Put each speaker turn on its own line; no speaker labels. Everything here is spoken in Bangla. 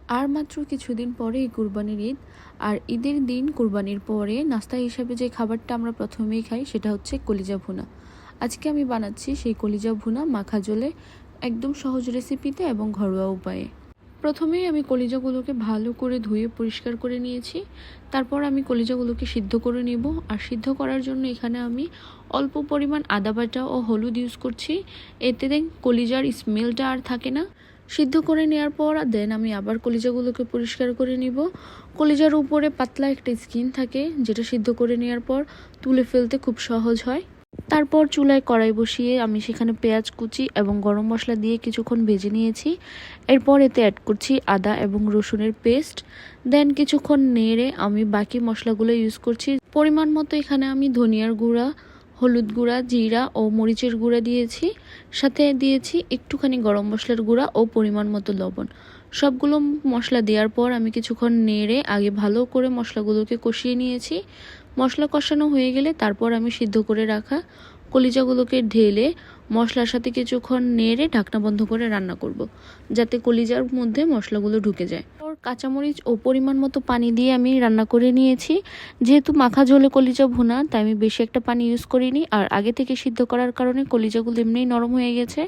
আর মাত্র কিছুদিন পরেই কুরবানির ঈদ। আর ঈদের দিন কুরবানির পরে নাস্তা হিসাবে যে খাবারটা আমরা প্রথমেই খাই সেটা হচ্ছে কলিজা ভুনা। আজকে আমি বানাচ্ছি সেই কলিজা ভুনা মাখা ঝোলে, একদম সহজ রেসিপিতে এবং ঘরোয়া উপায়ে। প্রথমেই আমি কলিজাগুলোকে ভালো করে ধুয়ে পরিষ্কার করে নিয়েছি। তারপর আমি কলিজাগুলোকে সিদ্ধ করে নেব। আর সিদ্ধ করার জন্য এখানে আমি অল্প পরিমাণ আদা বাটা ও হলুদ ইউজ করছি। এতে কলিজার স্মেলটা আর থাকে না। সিদ্ধ করে নেওয়ার পর দেন আমি আবার কলিজাগুলোকে পরিষ্কার করে নিব। কলিজার উপরে পাতলা একটা স্কিন থাকে, যেটা সিদ্ধ করে নেওয়ার পর তুলে ফেলতে খুব সহজ হয়। তারপর চুলায় কড়াই বসিয়ে আমি সেখানে পেঁয়াজ কুচি এবং গরম মশলা দিয়ে কিছুক্ষণ ভেজে নিয়েছি। এরপর এতে অ্যাড করছি আদা এবং রসুনের পেস্ট। দেন কিছুক্ষণ নেড়ে আমি বাকি মশলাগুলো ইউজ করছি। পরিমাণ মতো এখানে আমি ধনিয়ার গুঁড়া, হলুদ গুঁড়া, জিরা ও মরিচের গুঁড়া দিয়েছি। সাথে দিয়েছি একটুখানি গরম মশলার গুঁড়া ও পরিমাণ মতো লবণ। সবগুলো মশলা দেওয়ার পর আমি কিছুক্ষণ নেড়ে আগে ভালো করে মশলাগুলোকে কষিয়ে নিয়েছি। মশলা কষানো হয়ে গেলে তারপর আমি সিদ্ধ করে রাখা কলিজাগুলোকে ঢেলে মশলার সাথে কিছুক্ষণ নেড়ে ঢাকনা বন্ধ করে রান্না করব, যাতে কলিজার মধ্যে মশলাগুলো ঢুকে যায়। কাঁচামরিচ ও পরিমাণ মতো পানি দিয়ে আমি রান্না করে নিয়েছি। যেহেতু মাখা ঝোলে কলিজা ভুনা, তাই আমি বেশি একটা পানি ইউজ করিনি। আর আগে থেকে সিদ্ধ করার কারণে কলিজাগুলো এমনিই নরম হয়ে গেছে।